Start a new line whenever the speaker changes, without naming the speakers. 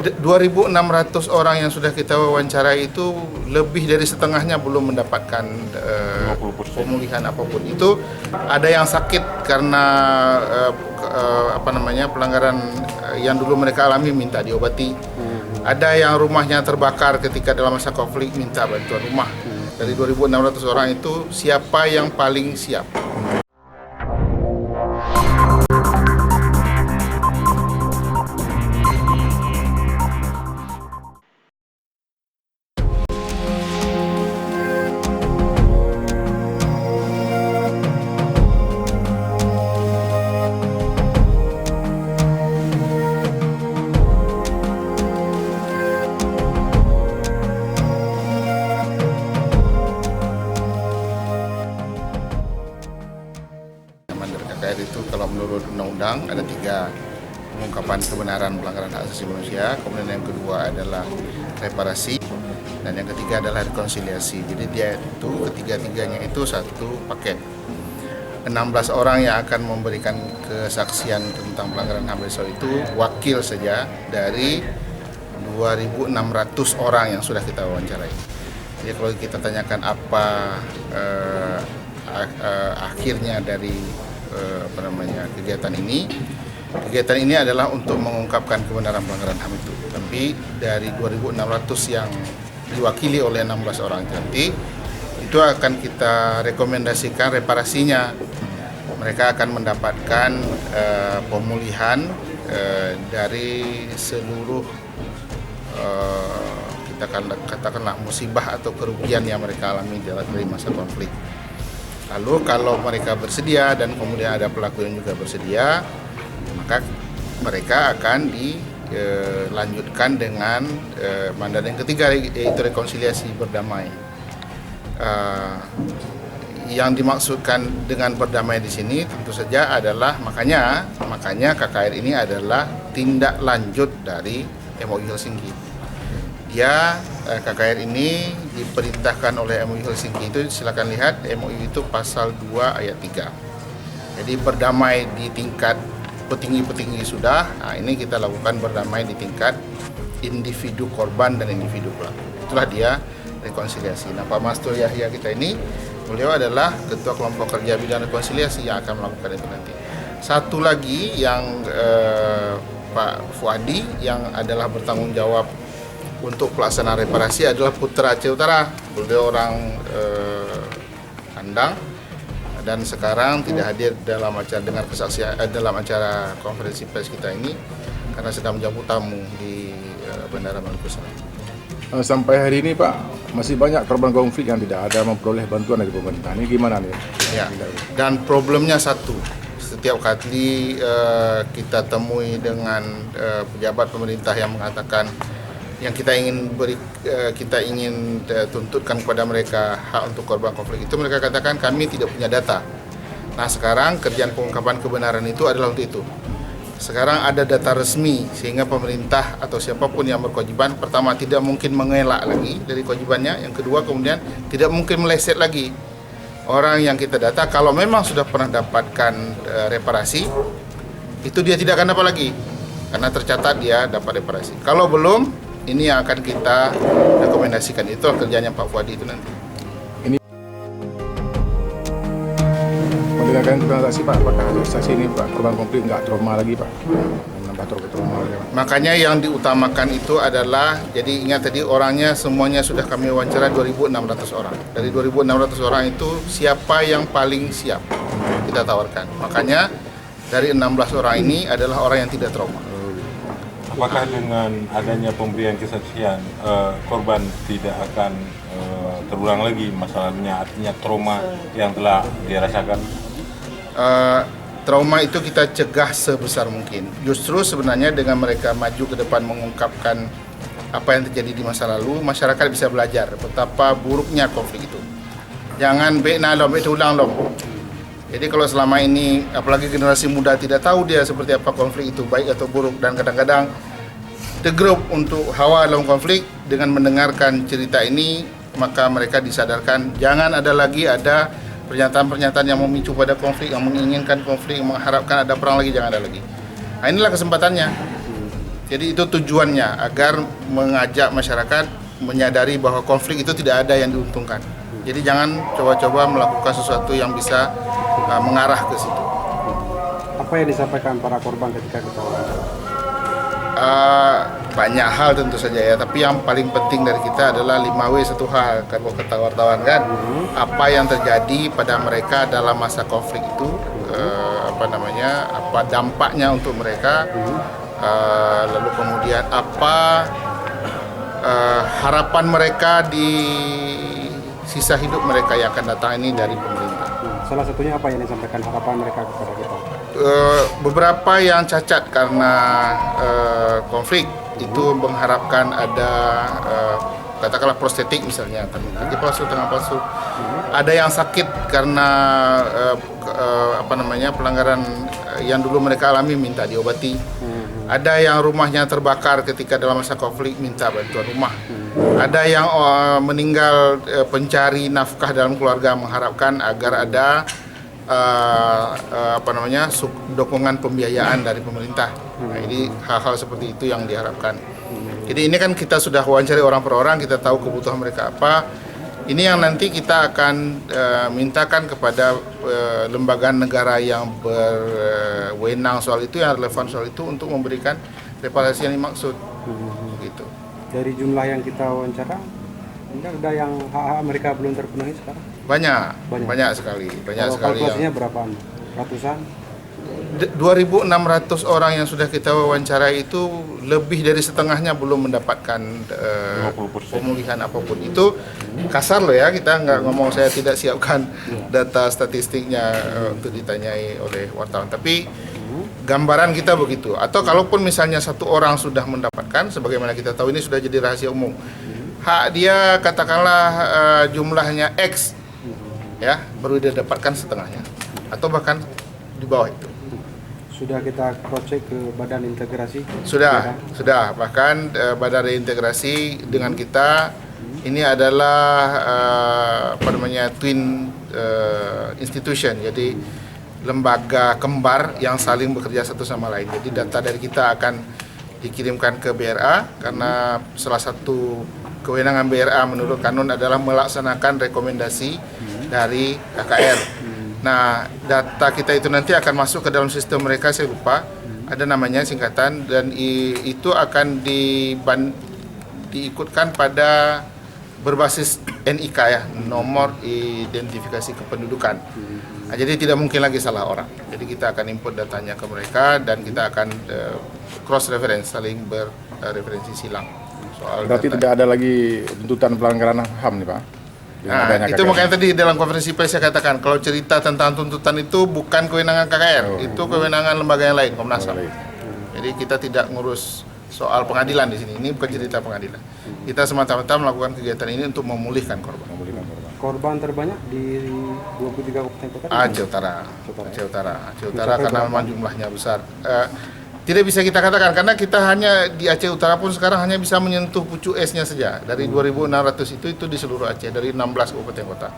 2.600 orang yang sudah kita wawancarai itu lebih dari setengahnya belum mendapatkan pemulihan apapun. Itu ada yang sakit karena pelanggaran yang dulu mereka alami minta diobati. Ada yang rumahnya terbakar ketika dalam masa konflik minta bantuan rumah. Dari 2.600 orang itu siapa yang paling siap? KKR itu kalau menurut undang-undang ada 3: pengungkapan kebenaran pelanggaran hak asasi manusia, kemudian yang kedua adalah reparasi, dan yang ketiga adalah rekonsiliasi. Jadi dia itu ketiga-tiganya itu satu paket. 16 orang yang akan memberikan kesaksian tentang pelanggaran HAM besok itu wakil saja dari 2.600 orang yang sudah kita wawancarai. Jadi kalau kita tanyakan apa akhirnya dari kegiatan ini adalah untuk mengungkapkan kebenaran pelanggaran HAM itu. Tapi dari 2.600 yang diwakili oleh 16 orang nanti itu akan kita rekomendasikan reparasinya. Mereka akan mendapatkan pemulihan dari seluruh kita katakanlah musibah atau kerugian yang mereka alami dari masa konflik. Lalu kalau mereka bersedia dan kemudian ada pelaku yang juga bersedia, maka mereka akan dilanjutkan dengan mandat yang ketiga, yaitu rekonsiliasi berdamai. Yang dimaksudkan dengan berdamai di sini tentu saja adalah makanya KKR ini adalah tindak lanjut dari MOU Helsinki. KKR ini diperintahkan oleh MOU Helsinki itu, silakan lihat MOU itu pasal 2 ayat 3. Jadi berdamai di tingkat petinggi-petinggi sudah, nah ini kita lakukan berdamai di tingkat individu korban dan individu pelaku. Itulah dia rekonsiliasi. Nah, Pak Mastur Yahya kita ini, beliau adalah Ketua Kelompok Kerja Bidang Rekonsiliasi yang akan melakukan itu nanti. Satu lagi yang Pak Fuadi yang adalah bertanggung jawab untuk pelaksanaan reparasi adalah Putra Aceh Utara. Beliau orang Andang dan sekarang tidak hadir dalam acara dengar kesaksian dalam acara konferensi pers kita ini karena sedang menjamu tamu di Bandara Maluku Selatan.
Sampai hari ini Pak, masih banyak korban konflik yang tidak ada memperoleh bantuan dari pemerintah. Ini gimana nih?
Ya, dan problemnya satu. Setiap kali kita temui dengan pejabat pemerintah yang mengatakan yang kita ingin tuntutkan kepada mereka hak untuk korban konflik itu, mereka katakan kami tidak punya data. Nah, sekarang kerjaan pengungkapan kebenaran itu adalah untuk itu. Sekarang ada data resmi sehingga pemerintah atau siapapun yang berkewajiban, pertama tidak mungkin mengelak lagi dari kewajibannya, yang kedua kemudian tidak mungkin meleset lagi. Orang yang kita data kalau memang sudah pernah dapatkan reparasi, itu dia tidak akan dapat lagi karena tercatat dia dapat reparasi. Kalau belum, ini yang akan kita rekomendasikan. Itu kerjanya Pak Fuadi itu nanti.
Ini mendengarkan transaksi Pak, apakah transaksi ini Pak korban konflik nggak trauma lagi Pak? Menambah trauma lagi Pak.
Makanya yang diutamakan itu adalah, jadi ingat tadi orangnya semuanya sudah kami wawancara 2.600 orang. Dari 2.600 orang itu siapa yang paling siap kita tawarkan. Makanya dari 16 orang ini adalah orang yang tidak trauma.
Apakah dengan adanya pemberian kesaksian korban tidak akan terulang lagi masalahnya, artinya trauma yang telah dirasakan?
Trauma itu kita cegah sebesar mungkin. Justru sebenarnya dengan mereka maju ke depan mengungkapkan apa yang terjadi di masa lalu, masyarakat bisa belajar betapa buruknya konflik itu. Jangan itu ulang dong. Jadi kalau selama ini, apalagi generasi muda tidak tahu dia seperti apa konflik itu, baik atau buruk, dan kadang-kadang tergerup untuk hawa dalam konflik, dengan mendengarkan cerita ini, maka mereka disadarkan, jangan ada lagi ada pernyataan-pernyataan yang memicu pada konflik, yang menginginkan konflik, yang mengharapkan ada perang lagi, jangan ada lagi. Nah, inilah kesempatannya. Jadi itu tujuannya agar mengajak masyarakat menyadari bahwa konflik itu tidak ada yang diuntungkan. Jadi jangan coba-coba melakukan sesuatu yang bisa mengarah ke situ.
Apa yang disampaikan para korban ketika kita wawancara?
Banyak hal tentu saja ya, tapi yang paling penting dari kita adalah 5W satu hal, kalau kata wartawan kan, apa yang terjadi pada mereka dalam masa konflik itu, apa dampaknya untuk mereka, lalu kemudian apa harapan mereka di sisa hidup mereka yang akan datang ini dari pemerintah.
Salah satunya apa yang disampaikan harapan mereka kepada kita?
Beberapa yang cacat karena konflik itu mengharapkan ada katakanlah prostetik misalnya, kaki palsu, tangan palsu. Ada yang sakit karena pelanggaran yang dulu mereka alami minta diobati. Ada yang rumahnya terbakar ketika dalam masa konflik minta bantuan rumah. Ada yang meninggal pencari nafkah dalam keluarga mengharapkan agar ada dukungan pembiayaan dari pemerintah. Nah, ini hal-hal seperti itu yang diharapkan. Jadi ini kan kita sudah wawancari orang per orang, kita tahu kebutuhan mereka apa. Ini yang nanti kita akan mintakan kepada lembaga negara yang berwenang soal itu, yang relevan soal itu untuk memberikan reparasi yang dimaksud. Gitu.
Dari jumlah yang kita wawancara, ada yang hak-hak mereka belum terpenuhi sekarang?
Banyak sekali.
Kalau kalkulasinya berapaan? Ratusan?
2.600 orang yang sudah kita wawancarai itu lebih dari setengahnya belum mendapatkan
50%.
pemulihan apapun. Itu kasar loh ya, kita nggak ngomong saya tidak siapkan data statistiknya untuk ditanyai oleh wartawan. Tapi gambaran kita begitu. Atau kalaupun misalnya satu orang sudah mendapatkan, sebagaimana kita tahu ini sudah jadi rahasia umum. Hak dia katakanlah jumlahnya X, ya baru dia dapatkan setengahnya, atau bahkan di bawah itu.
Sudah kita cross check ke badan integrasi?
Sudah. Bahkan badan reintegrasi dengan kita ini adalah twin institution. Jadi lembaga kembar yang saling bekerja satu sama lain. Jadi data dari kita akan dikirimkan ke BRA karena salah satu kewenangan BRA menurut kanun adalah melaksanakan rekomendasi dari KKR. Nah, data kita itu nanti akan masuk ke dalam sistem mereka, saya lupa, ada namanya singkatan, dan itu akan diikutkan pada berbasis NIK ya, nomor identifikasi kependudukan. Nah, jadi tidak mungkin lagi salah orang. Jadi kita akan input datanya ke mereka dan kita akan cross reference, saling berreferensi silang. Soal
Berarti
data.
tidak ada lagi tuntutan pelanggaran HAM nih Pak?
Nah, itu makanya tadi dalam konferensi pers saya katakan kalau cerita tentang tuntutan itu bukan kewenangan KKR, itu kewenangan lembaga yang lain, Komnas HAM. Jadi kita tidak ngurus soal pengadilan di sini. Ini bukan cerita pengadilan. Kita semata-mata melakukan kegiatan ini untuk memulihkan korban.
Korban terbanyak di 23 kabupaten kota?
Aceh Utara karena memang jumlahnya besar. Tidak bisa kita katakan karena kita hanya di Aceh Utara pun sekarang hanya bisa menyentuh pucuk esnya saja. Dari 2.600 itu di seluruh Aceh, dari 16 kabupaten kota.